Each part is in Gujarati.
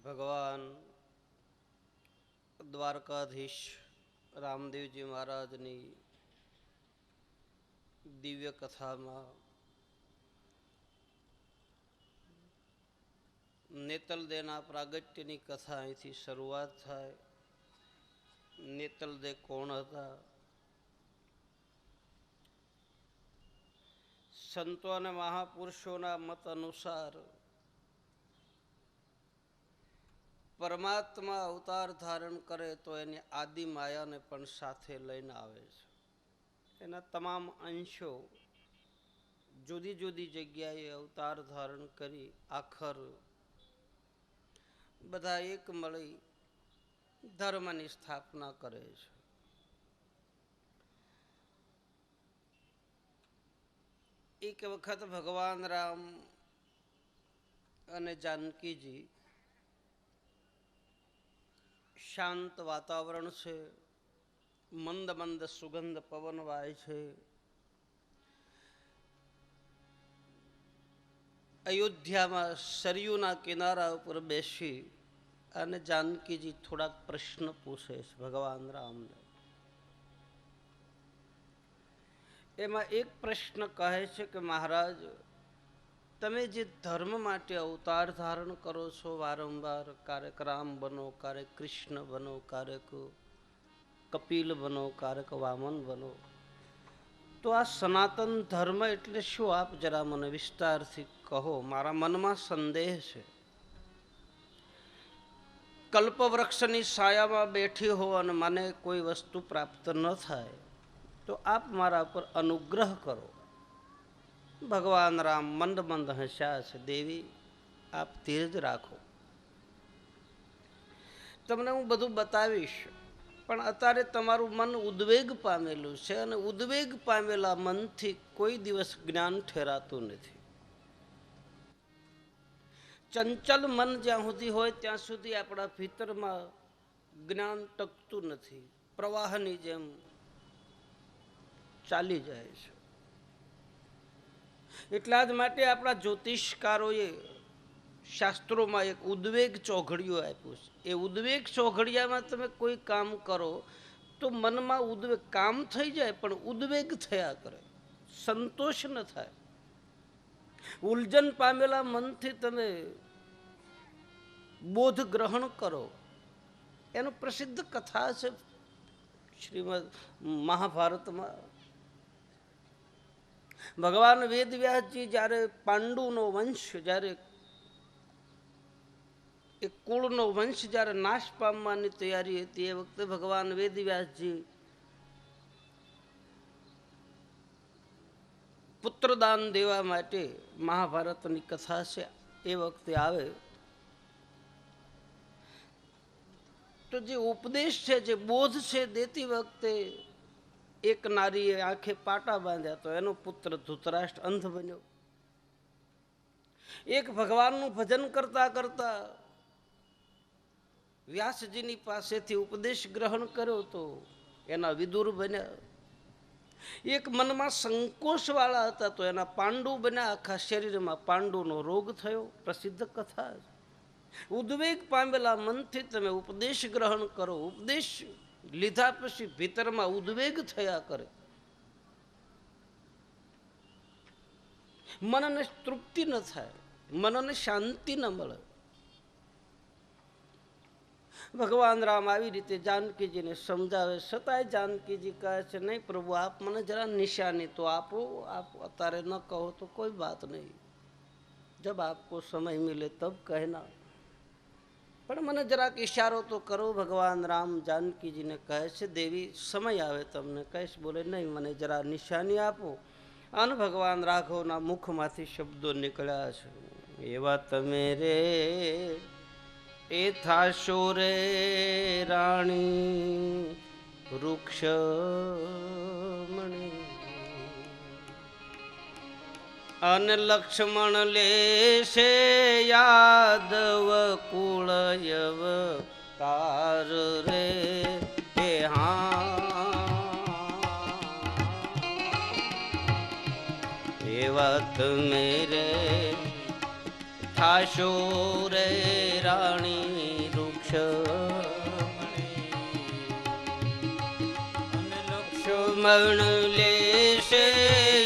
ભગવાન દ્વારકાધીશ રામદેવજી મહારાજની દિવ્ય કથામાં નેતલદેના પ્રાગટ્યની કથા અહીંથી શરૂઆત થાય. નેતલદે કોણ હતા? સંતો અને મહાપુરુષોના મત અનુસાર પરમાત્મા અવતાર ધારણ કરે તો એની આદિ માયાને પણ સાથે લઈને આવે છે. એના તમામ અંશો જુદી જુદી જગ્યાએ અવતાર ધારણ કરી આખર બધા એક મળી ધર્મની સ્થાપના કરે છે. એક વખત ભગવાન રામ અને જાનકીજી, શાંત વાતાવરણ છે, મંદ મંદ સુગંધ પવન વાય છે. અયોધ્યામાં સરયુના કિનારા ઉપર બેસી અને જાનકીજી થોડાક પ્રશ્ન પૂછે છે ભગવાન રામને. એમાં એક પ્રશ્ન કહે છે કે મહારાજ, તમે જે ધર્મ માટે અવતાર ધારણ કરો છો વારંવાર, ક્યારેક રામ બનો, ક્યારેક કૃષ્ણ બનો, ક્યારેક કપિલ બનો, ક્યારેક વામન બનો, તો આ સનાતન ધર્મ એટલે શું? આપ જરા મને વિસ્તારથી કહો. મારા મનમાં સંદેહ છે. કલ્પવૃક્ષની છાયામાં બેઠી હો અને મને કોઈ વસ્તુ પ્રાપ્ત ન થાય તો આપ મારા પર અનુગ્રહ કરો. ભગવાન રામ મંદ મંદ હસ્યા છે. દેવી, આપ ધીરજ રાખો, તમને હું બધું બતાવીશ, પણ અત્યારે તમારું મન ઉદ્વેગ પામેલું છે અને ઉદ્વેગ પામેલા મનથી કોઈ દિવસ જ્ઞાન ઠેરાતું નથી. ચંચલ મન જ્યાં સુધી હોય ત્યાં સુધી આપણા ભીતરમાં જ્ઞાન ટકતું નથી, પ્રવાહની જેમ ચાલી જાય છે. એટલા જ માટે આપણા જ્યોતિષકારોએ શાસ્ત્રોમાં એક ઉદ્વેગ ચોઘડિયું આપ્યું છે. એ ઉદ્વેગ ચોઘડિયામાં તમે કોઈ કામ કરો તો મનમાં ઉદ્વેગ, કામ થઈ જાય પણ ઉદ્વેગ થયા કરે, સંતોષ ન થાય. ઉલઝન પામેલા મનથી તમે બોધ ગ્રહણ કરો. એનું પ્રસિદ્ધ કથા છે શ્રીમદ મહાભારતમાં. ભગવાન વેદવ્યાસજી જ્યારે પાંડુનો વંશ, જ્યારે એ કુળનો વંશ જ્યારે નાશ પામવાની તૈયારી હતી, એ વખતે ભગવાન વેદવ્યાસજી પુત્રદાન દેવા માટે, મહાભારતની કથા છે, એ વખતે આવે તો જે ઉપદેશ છે, જે બોધ છે, દેતી વખતે એક નારીએ આંખે પાટા બાંધ્યા તો એનો પુત્ર ધૃતરાષ્ટ્ર અંધ બન્યો. એક ભગવાનનું ભજન કરતા કરતા વ્યાસજીની પાસેથી ઉપદેશ ગ્રહણ કર્યો તો એના વિદુર બન્યા. એક મનમાં સંકોચ વાળા હતા તો એના પાંડુ બન્યા. આખા શરીરમાં પાંડુનો રોગ થયો. પ્રસિદ્ધ કથા. ઉદ્વેગ પામેલા મનથી તમે ઉપદેશ ગ્રહણ કરો, ઉપદેશ લીધા પછી ભીતરમાં ઉદ્વેગ થયા કરે, મનને તૃપ્તિ ન થાય, મનને શાંતિ ન મળે. ભગવાન રામ આવી રીતે જાનકીજીને સમજાવે, છતાંય જાનકીજી કહે છે, નહીં પ્રભુ, આપ મને જરા નિશાની તો આપો. આપ અત્યારે ન કહો તો કોઈ બાત નહીં, જબ આપકો સમય મિલે તબ કહેના, પણ મને જરાક ઈશારો તો કરો. ભગવાન રામ જાનકીજીને કહે છે, દેવી, સમય આવે તમને કહીશ. બોલે, નહીં, મને જરા નિશાની આપો. અને ભગવાન રાઘવના મુખમાંથી શબ્દો નીકળ્યા છે, એવા તમે રે એ થાશો રે રાણી વૃક્ષમણી, અને લક્ષ્મણ લેશે યાદવ કુળયવ તાર રે. એ હા, એવા તમે રે થાશો રે રાણી વૃક્ષ લક્ષ્મણ લેશે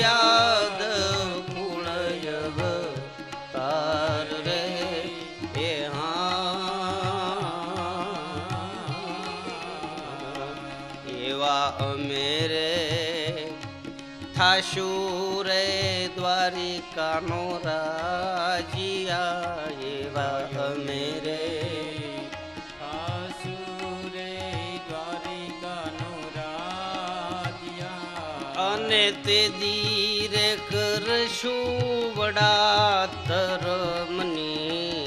યાદ પુણ્યવ તાર રે એ એવા અમે રે થાશુ રે દ્વારિકાનો રાજીયા એવા અમે રે થાશુ રે દ્વારિકાનો રાજીયા અને તે દીરે કરશું વડા ધર્મની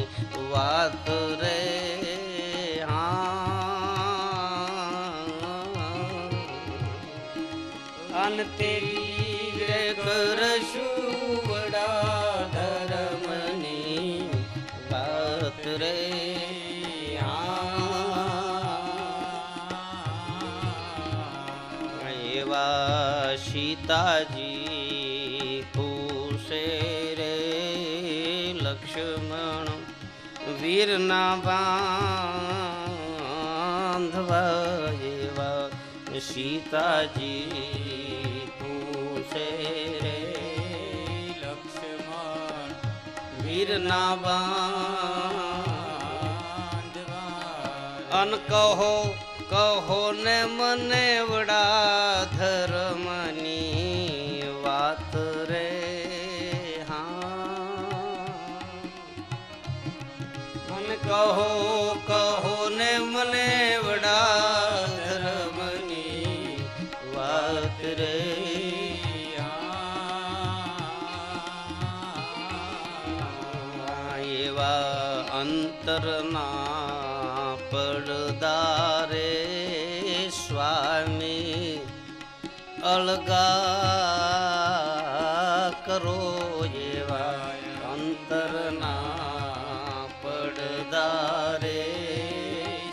વાત રે અન તે દીરે કરશું વડા ધર્મની વાત રે એવા સીતાજી પૂછે રે લક્ષ્મણ વીરના બાંધવા એવા સીતાજી પૂછે રે લક્ષ્મણ વીરના બાંધવા અન કહો ને મને વડા ધર્મની વાત રે મને કહો ને મને વડા ધર્મની વાત રે એવા અંતરના પડદારે સ્વામી અળગા કરો એવા અંતરના પડદારે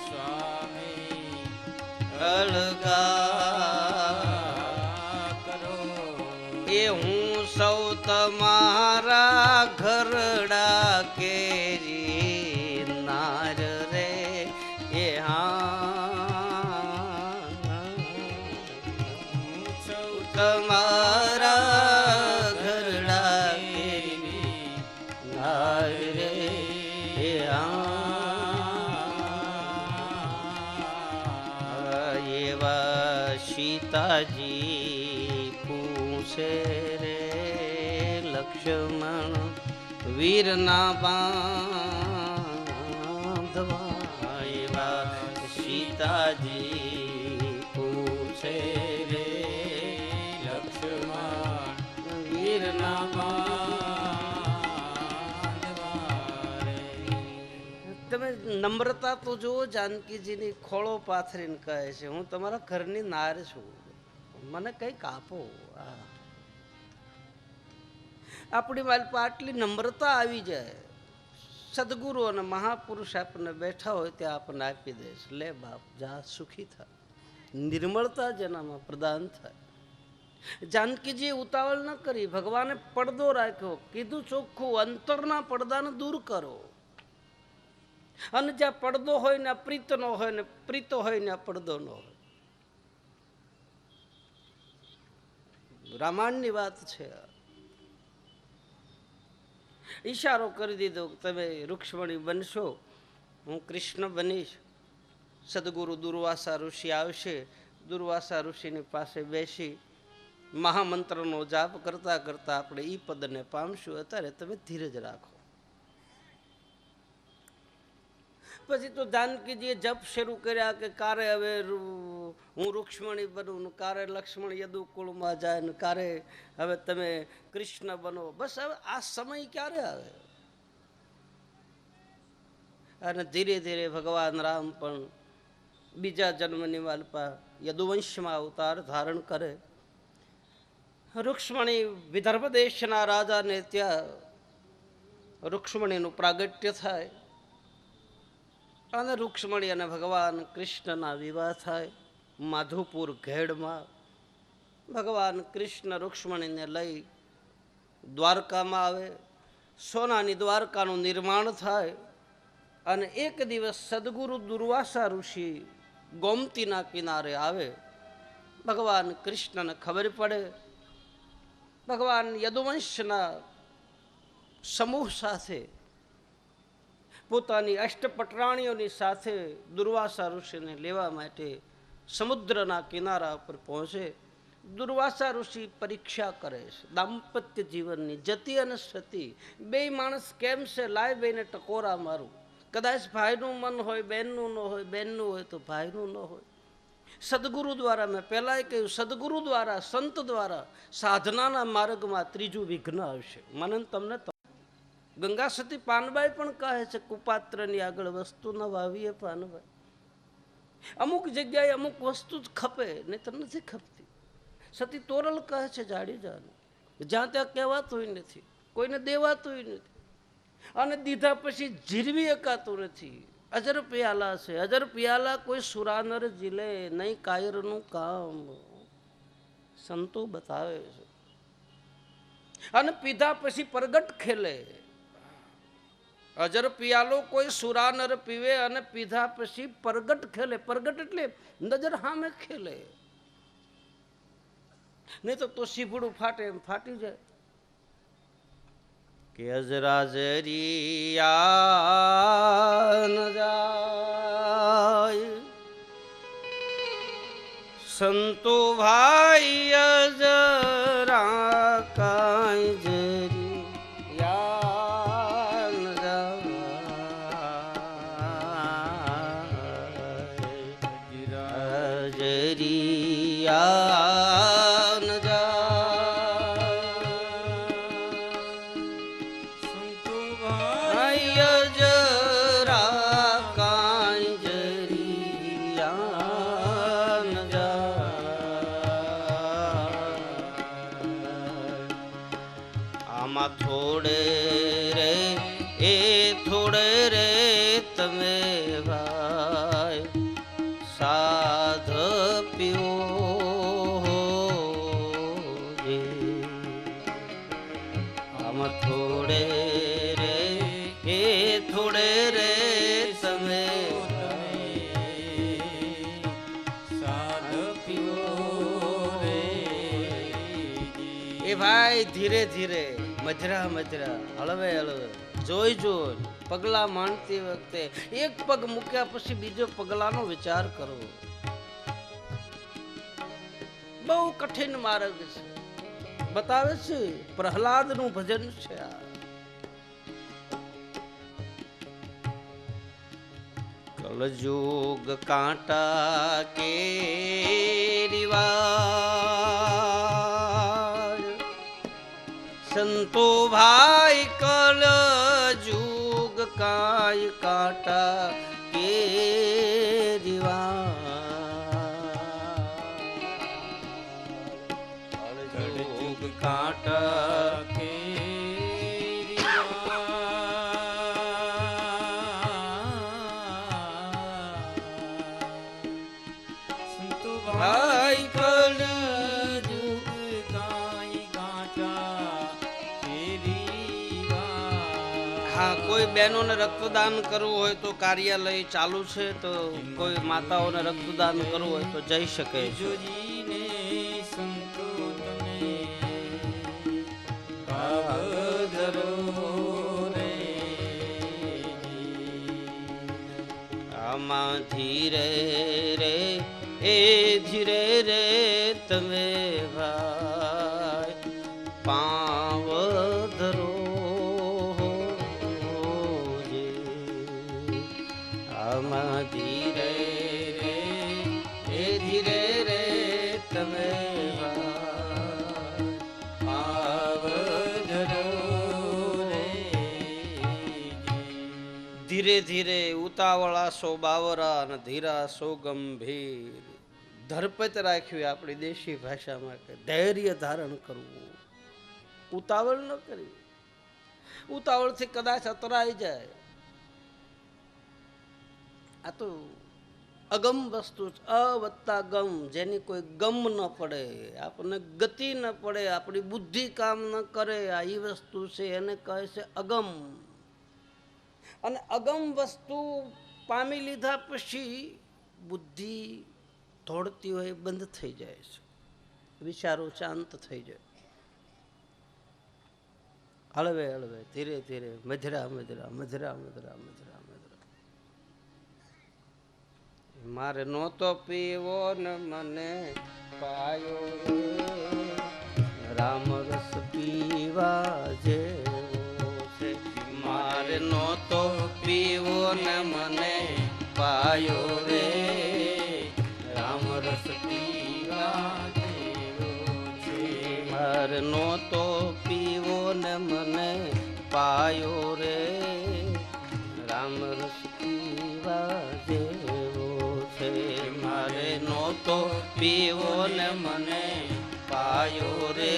સ્વામી અળગા કરો એ હું સૌ તમારા ઘરડા કેરી નાર રે એ તમારા ઘરડા કેરી નાર રે એવા સીતાજી પૂછે રે લક્ષ્મણ વીરના બાંધવા એવા સીતાજી પૂછે રે લક્ષ્મણ વીરના બાંધવા તમે નમ્રતા તો જુઓ જાનકીજીની ખોળો પાથરીને કહે છે હું તમારા ઘરની નાર છું મને કંઈક આપો આપણી વાલપા આટલી નમ્રતા આવી જાય સદગુરુ અને મહાપુરુષ આપણને બેઠા હોય ત્યાં આપણને આપી દે છે લે બાપ જા સુખી થાય નિર્મળતા જેનામાં પ્રદાન થાય જાનકીજીએ ઉતાવળ ન કરી ભગવાને પડદો રાખ્યો કીધું ચોખ્ખું અંતરના પડદાને દૂર કરો અને જ્યાં પડદો હોય ને પ્રીત નો હોય ને પ્રીતો હોય ને પડદો ન હોય રામાયણની વાત છે ઈશારો કરી દીધો તમે રૂક્ષ્મણી બનશો હું કૃષ્ણ બનીશ સદગુરુ દુર્વાસા ઋષિ આવશે દુર્વાસા ઋષિની પાસે બેસી મહામંત્રનો જાપ કરતા કરતા આપણે ઈ પદને પામશું અત્યારે તમે ધીરજ રાખો પછી તો જાનકીજીએ જપ શરૂ કર્યા કે કારે હવે હું રૂક્ષ્મણી બનું કારે લક્ષ્મણ યદુકુળમાં જાય ને કારે હવે તમે કૃષ્ણ બનો બસ હવે આ સમય ક્યારે આવે અને ધીરે ધીરે ભગવાન રામ પણ બીજા જન્મની વાલપા યદુવંશમાં અવતાર ધારણ કરે રૂક્ષ્મણી વિદર્ભ દેશના રાજાને ત્યાં રૂક્ષ્મણીનું પ્રાગટ્ય થાય અને રૂક્ષ્મણી અને ભગવાન કૃષ્ણના વિવાહ થાય માધુપુર ઘેડમાં ભગવાન કૃષ્ણ રૂક્ષ્મણીને લઈ દ્વારકામાં આવે સોનાની દ્વારકાનું નિર્માણ થાય અને એક દિવસ સદગુરુ દુર્વાસા ઋષિ ગોમતીના કિનારે આવે. ભગવાન કૃષ્ણને ખબર પડે ભગવાન યદુવંશના સમૂહ સાથે પોતાની અષ્ટપટરાણીઓની સાથે દુર્વાસા ઋષિને લેવા માટે સમુદ્રના કિનારા પર પહોંચે. દુર્વાસા ઋષિ પરીક્ષા કરે છે દાંપત્ય જીવનની. જતી અને સતી બે માણસ કેમ છે, લાય બેને ટકોરા મારું. કદાચ ભાઈનું મન હોય બહેનનું ન હોય, બહેનનું હોય તો ભાઈનું ન હોય. સદગુરુ દ્વારા, મેં પહેલાંય કહ્યું, સદગુરુ દ્વારા, સંત દ્વારા સાધનાના માર્ગમાં ત્રીજું વિઘ્ન આવશે. મને તમને ગંગા સતી પાનબાઈ પણ કહે છે, કુપાત્રની આગળ વસ્તુ ન વાવીએ પાનબાઈ. અમુક જગ્યાએ અમુક વસ્તુ જ ખપે, નહીં તો નથી ખપતી. સતી તોરલ કહે છે જાડેજાને, જ્યાં ત્યાં કહેવાતું નથી, કોઈને દેવાતું નથી, અને દીધા પછી જીરવી એકાતું નથી. અજર પિયાલા છે, અજર પિયાલા કોઈ સુરાનર જીલે નહીં, કાયરનું કામ સંતો બતાવે છે. અને પીધા પછી પ્રગટ ખેલે. અજર પિયાલો કોઈ સુરાનર પીવે અને પીધા પછી પ્રગટ ખેલે. પ્રગટ એટલે નજર સામે ખેલે, નહીં તો સીભડું ફાટે એમ ફાટી જાય. કે અજરાજરિયા ન જાય સંતો ભાઈ, અજરા કાંઈ જરિયા ન જાય, અજરાજરિયા થોડે રે એ થોડે રે તમે ભાઈ સાધ પીઓ રે. આમાં થોડે રે એ થોડે રે તમે સાધ પીઓ રે. એ ભાઈ ધીરે ધીરે, મજરા મજરા, હળવે હળવે, જોઈ જોઈ પગલા માંડતી વખતે એક પગ મૂક્યા પછી બીજો પગલાનો વિચાર કરવો. બહુ કઠિન માર્ગ છે. બતાવે છે પ્રહલાદનું ભજન છે આ. કલયુગ કાંટા કેરીવા સંતો ભાઈ, કલ જુગ કાય કાંટા કેરીવા. જુગ કાંટા કેરીવા સંતો ભાઈ, કલ કોઈ બહેનોને રક્તદાન કરવું હોય તો કાર્યાલય ચાલુ છે, તો કોઈ માતાઓને રક્તદાન કરવું હોય તો જઈ શકે છે. આમાં ધીરે રે એ ધીરે રે તમે ભાઈ પાવ ધરો. ધીરે રે એ ધીરે રે તમે ધીરે ધીરે. ઉતાવળા સો બાવરા અને ધીરા સો ગંભીર. ધરપત રાખ્યું આપણી દેશી ભાષામાં કે ધૈર્ય ધારણ કરવું, ઉતાવળ ન કરવી. ઉતાવળથી કદાચ અતરાઈ જાય. આ તો અગમ વસ્તુ, અ વત્તા ગમ, જેની કોઈ ગમ ન પડે, આપણને ગતિ ન પડે, આપણી બુદ્ધિ કામ ન કરે, આ એ વસ્તુ છે, એને કહે છે અગમ. અને અગમ વસ્તુ પામી લીધા પછી બુદ્ધિ દોડતી હોય બંધ થઈ જાય છે, વિચારો શાંત થઈ જાય, હળવે હળવે ધીરે ધીરે મધરા મધરા મધરા મધરા મધરા મધરા. મારે નહોતો પીવો ને મને પાયો રે, રામ રસ પીવા જેવો છે. મારે નહોતો પીવો ને મને પાયો રે, રામ રસ પીવા જેવો છે. મારે નહોતો પીવો ને મને પાયો રે, રામ રસ પીવા જેવો છે. મારે નહોતો પીવો ને મને પાયો રે,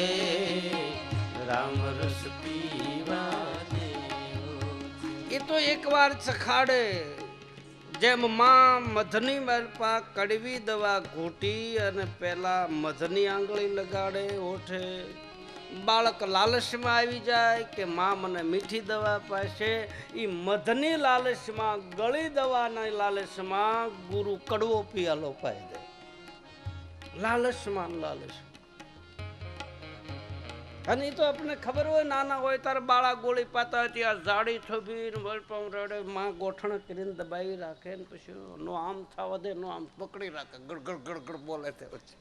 રામ રસ પીવા જેવો. એ તો એકવાર ચખાડે, જેમ માં મધની માલપા કડવી દવા ઘૂંટી અને પેલા મધની આંગળી લગાડે ઓઠે, બાળક લાલચમાં આવી જાય કે માં મને મીઠી દવા પાશે, એ મધની લાલચમાં, ગળી દવાના લાલચમાં ગુરુ કડવો પિયાલો પાઈ દે, લાલચમાં લાલચ. અને એ તો આપણને ખબર હોય, નાના હોય ત્યારે બાળા ગોળી પાતા હોય ત્યાં જાડી થોભીને વળપમ રડે, માં ગોઠણ કરીને દબાઈ રાખે ને પછી નો આમ થવા દે, નો આમ પકડી રાખે, ગડગડ ગડગડ બોલે તે પછી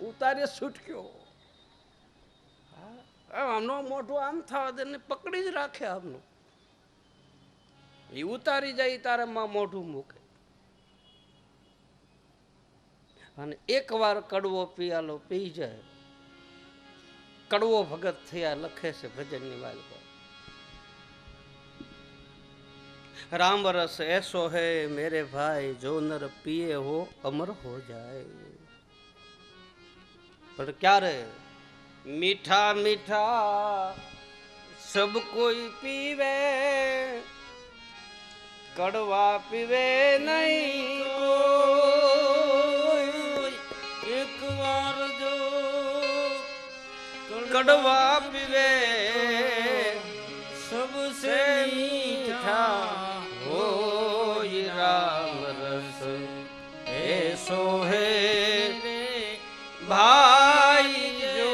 ઉતારે છૂટક્યો, આમનો મોઢું આમ થવા દે ને પકડી જ રાખે, આમનું એ ઉતારી જાય તારે માં મોઢું મૂકે. અને એકવાર કડવો પિયાલો પી જાય, કડવો ભગત થયા લખે છે ભજનની વાલકો, રામ રસ ऐसो है मेरे भाई, जो नर पिए हो अमर हो जाए. પણ ક્યારે? મીઠા મીઠા સબ કોઈ પીવે, કડવા પીવે નહીં કોઈ. એક વાર જો કડવા પીવે સબસે મીઠા હોય રામ રસ ऐसो है भाई, जो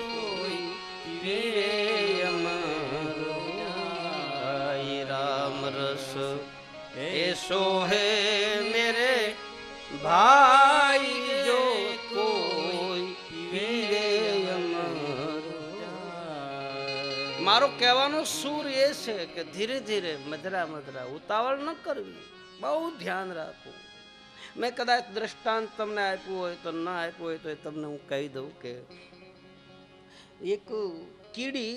कोई पीवे अमर जाए. राम रस ऐसो है मेरे भाई, जो कोई पीवे अमर जाए. મારો કહેવાનો સૂર એ છે કે ધીરે ધીરે મધરા મધરા, ઉતાવળ ન કરવી, બહુ ધ્યાન રાખવું. મેં કદાચ દ્રષ્ટાંત તમને આપ્યું હોય તો ના આપ્યું હોય તો તમને હું કહી દઉં કે એક કીડી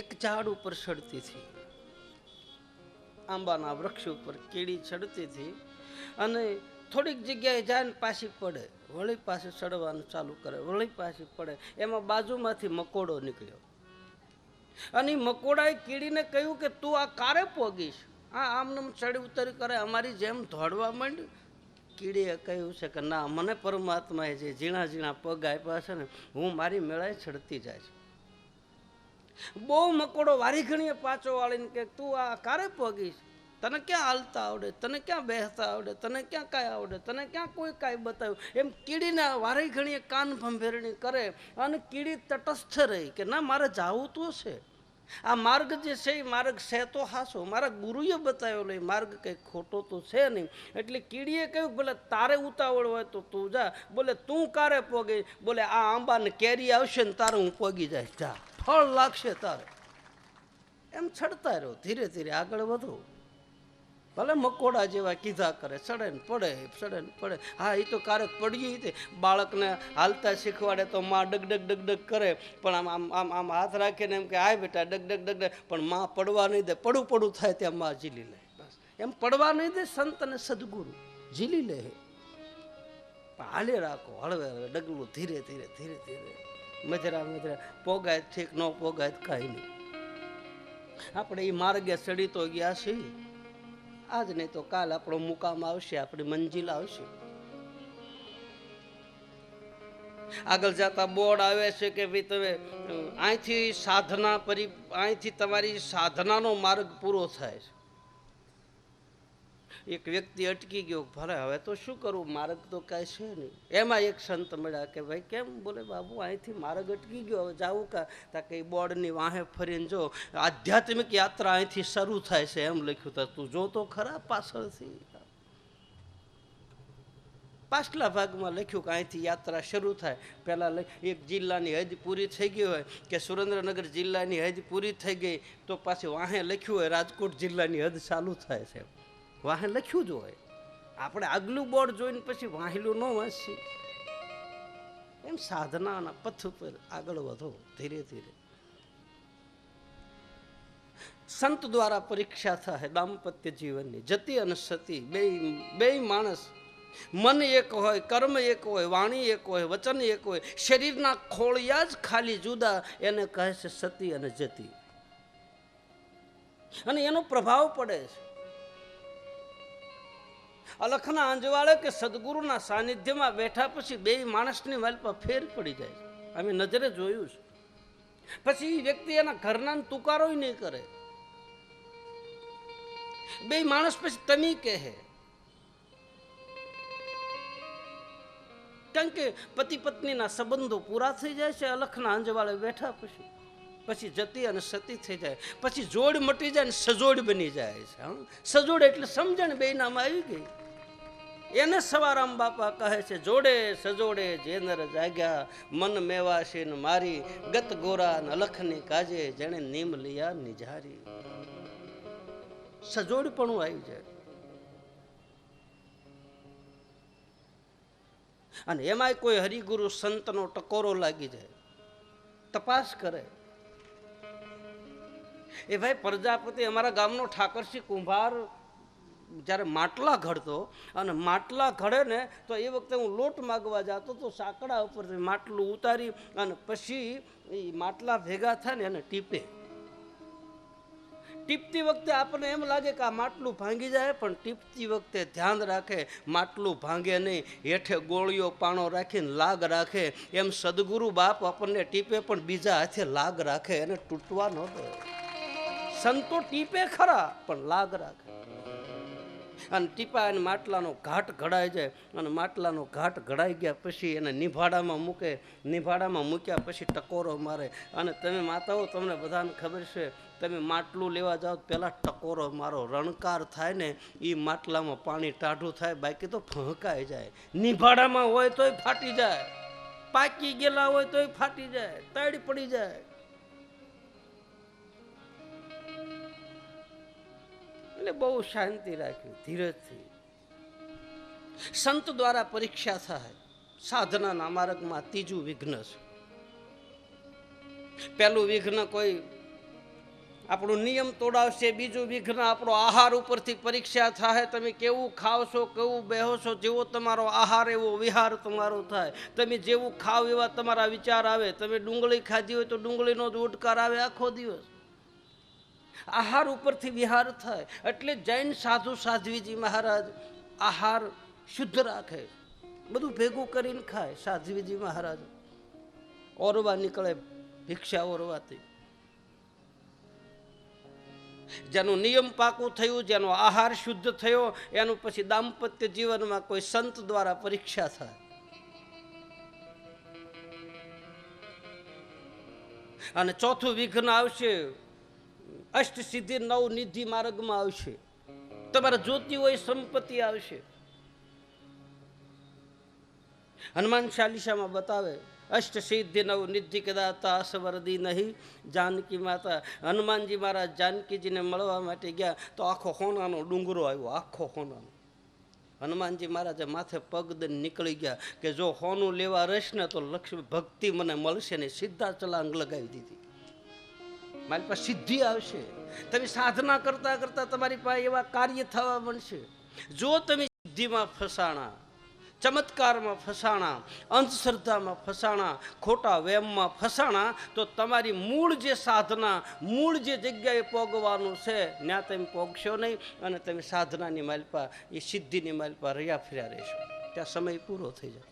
એક ઝાડ ઉપર ચડતી હતી, આંબાના વૃક્ષ ઉપર કીડી ચડતી હતી, અને થોડીક જગ્યાએ જાય ને પાછી પડે, વળી પાછી ચડવાનું ચાલુ કરે, વળી પાછી પડે. એમાં બાજુમાંથી મકોડો નીકળ્યો, અને મકોડાએ કીડીને કહ્યું કે તું આ કારે પોગીશ, આ આમનામ ચડી ઉતરી કરે, અમારી જેમ દોડવા માંડ્યું. કીડીએ કહ્યું છે કે ના, મને પરમાત્માએ જે ઝીણા ઝીણા પગ આપ્યા છે ને, હું મારી મેળાએ ચડતી જાય છે. બહુ મકોડો વારી ઘણીએ પાછો વાળીને કે તું આ કારે પોગીશ, તને ક્યાં હાલતા આવડે, તને ક્યાં બેસતા આવડે, તને ક્યાં કાંઈ આવડે, તને ક્યાં કોઈ કાંઈ બતાવ્યું. એમ કીડીને વારી ઘણીએ કાન ભંભેરણી કરે, અને કીડી તટસ્થ રહી કે ના, મારે જાવું તો છે, આ માર્ગ જે છે એ માર્ગ છે તો હાસો, મારા ગુરુએ બતાવ્યો લે માર્ગ કંઈ ખોટો તો છે નહીં. એટલે કીડીએ કહ્યું બોલે તારે ઉતાવળ હોય તો તું જા, બોલે તું કારે પોગે, બોલે આ આંબાને કેરી આવશે ને તારે હું પોગી જાય, જા ફળ લાગશે તારે. એમ ચડતા રહ્યો, ધીરે ધીરે આગળ વધો, ભલે મકોડા જેવા કીધા કરે, ચડે ને પડે, ચડે ને પડે. હા, એ તો ક્યારેક પડીએ તે બાળકને હાલતા શીખવાડે તો માં ડગડગ ડગડગ કરે, પણ આમ આમ આમ આમ હાથ રાખીને એમ કે હાય બેટા ડગડગ ડગડગ, પણ માં પડવા નહીં દે, પડું પડું થાય ત્યાં માં ઝીલી લે. બસ એમ પડવા નહીં દે સંત અને સદગુરુ, ઝીલી લે. હાલે રાખો, હળવે હળવે ડગલું, ધીરે ધીરે ધીરે ધીરે, મજરા મજરા, પોગાય ઠીક, ન પોગાય કાંઈ નહીં. આપણે એ માર્ગે ચડી તો ગયા છીએ, આજ નહીં તો કાલ આપણો મુકામ આવશે, આપણી મંજિલ આવશે. આગળ જતા બોર્ડ આવે છે કે ભાઈ તમે અહીંથી અહીંથી તમારી સાધનાનો માર્ગ પૂરો થાય છે. એક વ્યક્તિ અટકી ગયો, ભલે હવે તો શું કરવું, માર્ગ તો કાંઈ છે નહીં. એમાં એક સંત મળ્યા કે ભાઈ કેમ? બોલે બાબુ અહીંથી માર્ગ અટકી ગયો, હવે જાવું તા કે બોર્ડની વાહે ફરીને જો આધ્યાત્મિક યાત્રા અહીંથી શરૂ થાય છે એમ લખ્યું હતું. તું જો તો ખરા પાછળથી. પાછલા ભાગમાં લખ્યું કે અહીંથી યાત્રા શરૂ થાય. પહેલાં એક જિલ્લાની હદ પૂરી થઈ ગઈ હોય કે સુરેન્દ્રનગર જિલ્લાની હદ પૂરી થઈ ગઈ તો પાછી વાહે લખ્યું હોય રાજકોટ જિલ્લાની હદ ચાલુ થાય છે. વાહે લખ્યું જ હોય. આપણે આગલું બોર્ડ જોઈને પછી વાહેલું ન વાંચી. એમ સાધનાના પથ ઉપર આગળ વધો ધીરે ધીરે. સંત દ્વારા પરીક્ષા થાય દાંપત્ય જીવનની. જતી અને સતી બે માણસ, મન એક હોય, કર્મ એક હોય, વાણી એક હોય, વચન એક હોય, શરીરના ખોળિયા જ ખાલી જુદા, એને કહે છે સતી અને જતી. અને એનો પ્રભાવ પડે છે. અલખના અંજવાળે કે સદગુરુના સાનિધ્યમાં બેઠા પછી બે માણસની વાલ પર ફેર પડી જાય છે. અમે નજરે જોયું છે. પછી એ વ્યક્તિ એના ઘરના તુકારો નહીં કરે. બે માણસ પછી તમી કહે. કારણ કે પતિ પત્નીના સંબંધો પૂરા થઈ જાય છે અલખના અંજવાળે બેઠા પછી જતી અને સતી થઈ જાય. પછી જોડ મટી જાય ને સજોડ બની જાય છે. સજોડ એટલે સમજણ બે નામ આવી ગઈ. એને સવારામ બાપા કહે છે જોડે સજોડે જે નર જાગ્યા, મન મેવાશી ને મારી, ગત ગોરા ને અલખની કાજે, જેણે નીમ લિયા નિજારી. સજોડ પણ આવી જાય. અને એમાંય કોઈ હરિગુરુ સંતનો ટકોરો લાગી જાય, તપાસ કરે. એ ભાઈ પ્રજાપતિ અમારા ગામનો ઠાકરસિંહ કુંભાર જ્યારે માટલા ઘડતો, અને માટલા ઘડે ને તો એ વખતે હું લોટ માગવા જતો તો સાંકડા ઉપરથી માટલું ઉતારી અને પછી એ માટલા ભેગા થાય ને એને ટીપે. ટીપતી વખતે આપણને એમ લાગે કે આ માટલું ભાંગી જાય, પણ ટીપતી વખતે ધ્યાન રાખે માટલું ભાંગે નહીં. હેઠે ગોળીઓ પાણો રાખીને લાગ રાખે. એમ સદગુરુ બાપ આપણને ટીપે પણ બીજા હાથે લાગ રાખે, એને તૂટવા ન દે. સંતો ટીપે ખરા પણ લાગ રાખે. અને ટીપા એને માટલાનો ઘાટ ઘડાઈ જાય. અને માટલાનો ઘાટ ઘડાઈ ગયા પછી એને નિભાડામાં મૂકે. નિભાડામાં મૂક્યા પછી ટકોરો મારે. અને તમે માતાઓ, તમને બધાને ખબર છે, તમે માટલું લેવા જાઓ પહેલાં ટકોરો મારો. રણકાર થાય ને એ માટલામાં પાણી ટાઢું થાય, બાકી તો ફહકાઈ જાય. નિભાડામાં હોય તોય ફાટી જાય, પાકી ગયેલા હોય તોય ફાટી જાય, તડ પડી જાય. એટલે બહુ શાંતિ રાખવી, ધીરજથી. સંત દ્વારા પરીક્ષા થાય સાધનાના માર્ગમાં. ત્રીજું વિઘ્ન છે. પહેલું વિઘ્ન કોઈ આપણો નિયમ તોડાવશે. બીજું વિઘ્ન આપણો આહાર ઉપરથી પરીક્ષા થાય. તમે કેવું ખાવ છો, કેવું બેહો છો, જેવો તમારો આહાર એવો વિહાર તમારો થાય. તમે જેવું ખાવ એવા તમારા વિચાર આવે. તમે ડુંગળી ખાધી હોય તો ડુંગળીનો જ ઉડકાર આવે આખો દિવસ. આહાર ઉપરથી વિહાર થાય. એટલે જૈન સાધુ સાધ્વીજી મહારાજ આહાર શુદ્ધ રાખે, બધું ભેગું કરીને ખાય. સાધ્વીજી મહારાજ ઓરવા નીકળે, ભિક્ષા ઓરવાથી. જેનું નિયમ પાકું થયું, જેનો આહાર શુદ્ધ થયો, એનું પછી દાંપત્ય જીવનમાં કોઈ સંત દ્વારા પરીક્ષા થાય. અને ચોથું વિઘ્ન આવશે અષ્ટ સિદ્ધિ નવ નિધિ માર્ગમાં આવશે. તમારે જોતી હોય સંપત્તિ આવશે. હનુમાન ચાલીસામાં બતાવે અષ્ટ સિદ્ધિ નવ નિધિ કદાતા અસવરદી નહીં જાનકી માતા. હનુમાનજી મહારાજ જાનકીજીને મળવા માટે ગયા તો આખો હોનાનો ડુંગરો આવ્યો, આખો હોનાનો. હનુમાનજી મહારાજે માથે પગ દઈને નીકળી ગયા કે જો હોનું લેવા રહીશ ને તો લક્ષ્મી ભક્તિ મને મળશે ને. સીધા ચલાંગ લગાવી દીધી. મારી પાસે સિદ્ધિ આવશે. તમે સાધના કરતા કરતા તમારી પાસે એવા કાર્ય થવા મળશે. જો તમે સિદ્ધિમાં ફસાણા, ચમત્કારમાં ફસાણા, અંધશ્રદ્ધામાં ફસાણા, ખોટા વેમમાં ફસાણા, તો તમારી મૂળ જે સાધના, મૂળ જે જગ્યાએ પોગવાનું છે ત્યાં તમે પોગશો નહીં, અને તમે સાધનાની માલપા, એ સિદ્ધિની માલપા રહ્યા ફર્યા રહેશો. ત્યાં સમય પૂરો થઈ જાય.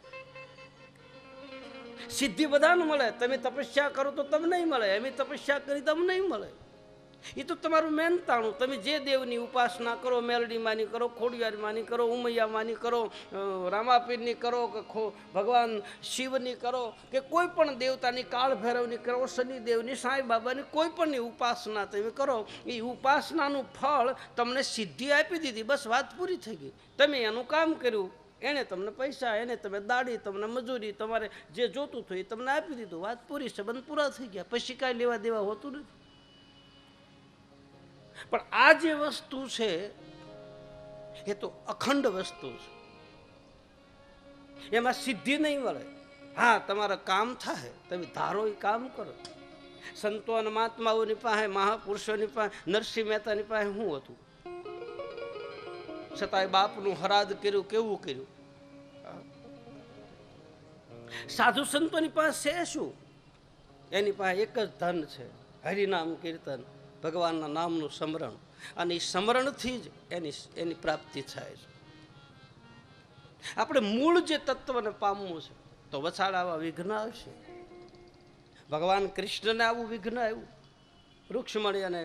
સિદ્ધિ બધાને મળે, તમે તપસ્યા કરો તો તમને નહીં મળે, એમ તપસ્યા કરી તમને નહીં મળે. એ તો તમારું મહેનતાણું. તમે જે દેવની ઉપાસના કરો, મેલડી માની કરો, ખોડિયાર માની કરો, ઉમૈયા માની કરો, રામાપીરની કરો, કે ભગવાન શિવની કરો, કે કોઈ પણ દેવતાની, કાળ ભૈરવની કરો, શનિદેવની, સાંઈ બાબાની, કોઈ પણની ઉપાસના તમે કરો, એ ઉપાસનાનું ફળ તમને સિદ્ધિ આપી દીધી, બસ વાત પૂરી થઈ ગઈ. તમે એનું કામ કર્યું, એને તમને પૈસા, એને તમે દાડી, તમને મજૂરી, તમારે જે જોતું હતું એ તમને આપી દીધું, વાત પૂરી, સંબંધ પૂરા થઈ ગયા, પછી કાંઈ લેવા દેવા હોતું નથી. પણ આ જે વસ્તુ છે એ તો અખંડ વસ્તુ છે, એમાં સિદ્ધિ નહીં મળે. હા, તમારા કામ થાય, તમે ધારો એ કામ કરો. સંતો અને મહાત્માઓની પાસે, મહાપુરુષોની પાસે, નરસિંહ મહેતાની પાસે શું હતું? છતાંય બાપનું હરાદ કર્યું, કેવું કર્યું? સાધુ સંતોની પાસે છે શું? એની પાસે એક જ ધન છે, હરિનામ કીર્તન, ભગવાનના નામનું સ્મરણ, અને એ સ્મરણથી જ એની પ્રાપ્તિ થાય છે. આપણે મૂળ જે તત્વને પામવું છે તો વછાળ આવા વિઘ્ન આવશે. ભગવાન કૃષ્ણને આવું વિઘ્ન આવ્યું. રૂક્ષ્મણી અને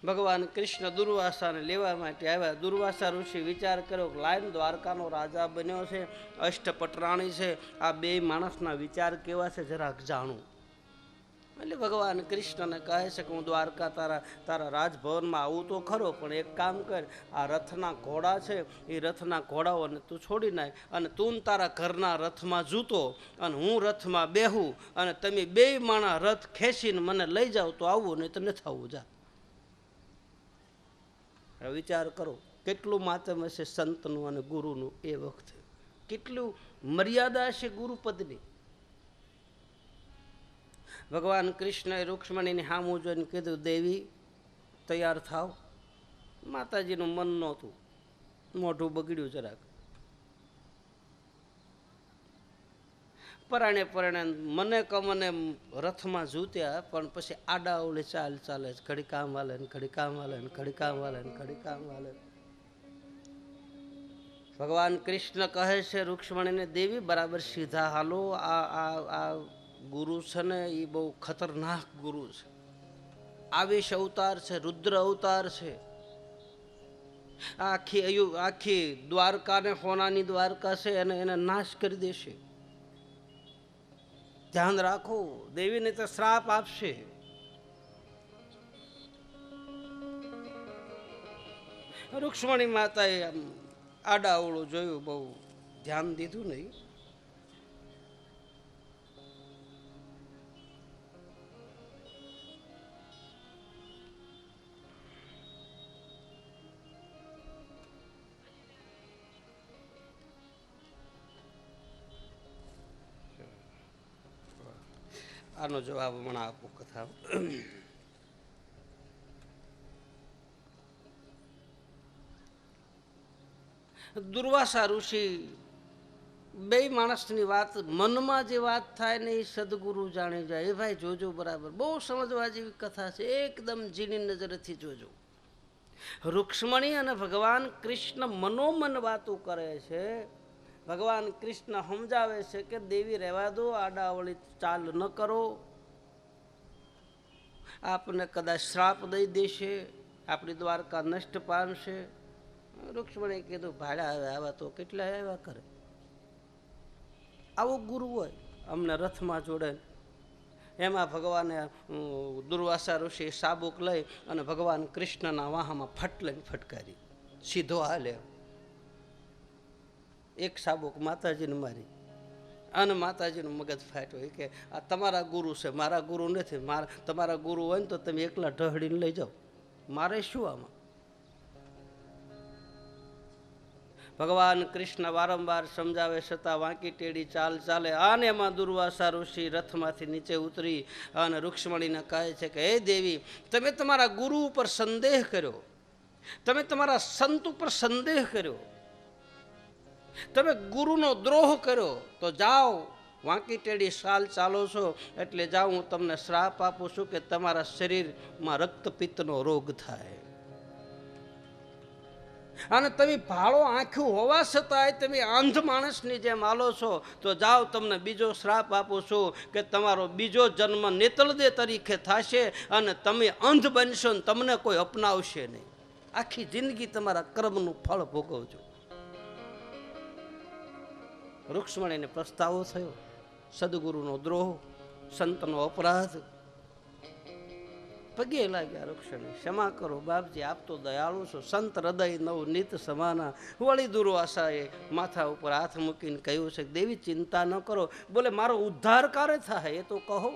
ભગવાન કૃષ્ણ દુર્વાસાને લેવા માટે આવ્યા. દુર્વાસા ઋષિ વિચાર કર્યો કે લાઈન દ્વારકાનો રાજા બન્યો છે, અષ્ટપટરાણી છે, આ બે માણસના વિચાર કેવા છે જરાક જાણું. એટલે ભગવાન કૃષ્ણને કહે છે કે હું દ્વારકા તારા રાજભવનમાં આવું તો ખરો, પણ એક કામ કર, આ રથના ઘોડા છે એ રથના ઘોડાઓને તું છોડી નાખ, અને તું તારા ઘરના રથમાં જૂતો અને હું રથમાં બેહું, અને તમે બે માણા રથ ખેંચીને મને લઈ જાઓ તો આવું, નહીં તો નથી આવવું. જા. વિચાર કરો કેટલું માતમ હશે સંતનું અને ગુરુનું એ વખતે, કેટલું મર્યાદા હશે ગુરુપદની. ભગવાન કૃષ્ણએ રૂક્ષ્મણીની સામું જોઈને કીધું, દેવી તૈયાર થાવ. માતાજીનું મન નહોતું, મોઢું બગડ્યું જરાક. પરાણે મને કમને રથમાં જૂત્યા, પણ પછી આડા ઓલે ચાલ ચાલે છે, ઘડી કામ વાલે ને ઘડી કામ વાલે ને ઘડી કામ વાલે ને ઘડી કામ વાલે. ભગવાન કૃષ્ણ કહે છે રૂક્ષ્મણીને, દેવી બરાબર સીધા હાલો. આ ગુરુ છે ને એ બહુ ખતરનાક ગુરુ છે, આવેશ અવતાર છે, રુદ્ર અવતાર છે. આખી દ્વારકાને, હોનાની દ્વારકા છે, એને નાશ કરી દેશે. ધ્યાન રાખો, દેવીને તો શ્રાપ આપશે. રૂક્ષ્મણી માતાએ આડાઅવળું જોયું, બહુ ધ્યાન દીધું નહીં. આનો જવાબ હમણાં આપું કથા. દુર્વાસા ઋષિ બે માણસની વાત, મનમાં જે વાત થાય ને એ સદગુરુ જાણી જાય. એ ભાઈ જોજો બરાબર, બહુ સમજવા જેવી કથા છે, એકદમ ઝીણી નજરથી જોજો. રૂક્ષ્મણી અને ભગવાન કૃષ્ણ મનોમન વાતો કરે છે. ભગવાન કૃષ્ણ સમજાવે છે કે દેવી રહેવા દો, આડાવળી ચાલ ન કરો, આપને કદાચ શ્રાપ દઈ દેશે, આપણી દ્વારકા નષ્ટ પામશે. રૂક્ષ્મણી કીધું, ભાડા આવે, આવા તો કેટલા આવ્યા કરે. આવો ગુરુ હોય અમને રથમાં જોડે. એમાં ભગવાને દુર્વાસા ઋષિ સાબુક લઈ અને ભગવાન કૃષ્ણના વાહામાં ફટ લઈને ફટકારી, સીધો હાલે. એક સાબુક માતાજીને મારી, અને માતાજીનું મગજ ફાટ્યો. કે આ તમારા ગુરુ છે, મારા ગુરુ નથી. તમારા ગુરુ હોય ને તો તમે એકલા ઢહડીને લઈ જાઓ, મારે શું આમાં. ભગવાન કૃષ્ણ વારંવાર સમજાવે છતાં વાંકી ટેડી ચાલ ચાલે. આને એમાં દુર્વાસા ઋષિ રથમાંથી નીચે ઉતરી અને રૂક્ષ્મણીને કહે છે કે હે દેવી, તમે તમારા ગુરુ ઉપર સંદેહ કર્યો, તમે તમારા સંત ઉપર સંદેહ કર્યો, તમે ગુરુનો દ્રોહ કર્યો તો જાઓ, વાંકી ટેડી સાલ ચાલો છો એટલે જાઓ, હું તમને શ્રાપ આપું છું કે તમારા શરીરમાં રક્તપિત્તનો રોગ થાય. અને તમે ભાળો આંખ્યું હોવા છતાંય તમે અંધ માણસની જેમ હાલો છો તો જાઓ, તમને બીજો શ્રાપ આપું છું કે તમારો બીજો જન્મ નેતળદે તરીકે થશે અને તમે અંધ બનશો ને તમને કોઈ અપનાવશે નહીં. આખી જિંદગી તમારા કર્મનું ફળ ભોગવજો. રૂક્ષ્મણીને પસ્તાવો થયો, સદગુરુનો દ્રોહ, સંતનો અપરાધ. પગે લાગ્યા રૂક્ષણી, ક્ષમા કરો બાપજી, આપ તો દયાળુ છો. સંત હૃદય નવ નિત સમાના. વળી દુર્વાસાએ માથા ઉપર હાથ મૂકીને કહ્યું છે, દેવી ચિંતા ન કરો. બોલે મારો ઉદ્ધાર ક્યારે થાય એ તો કહો.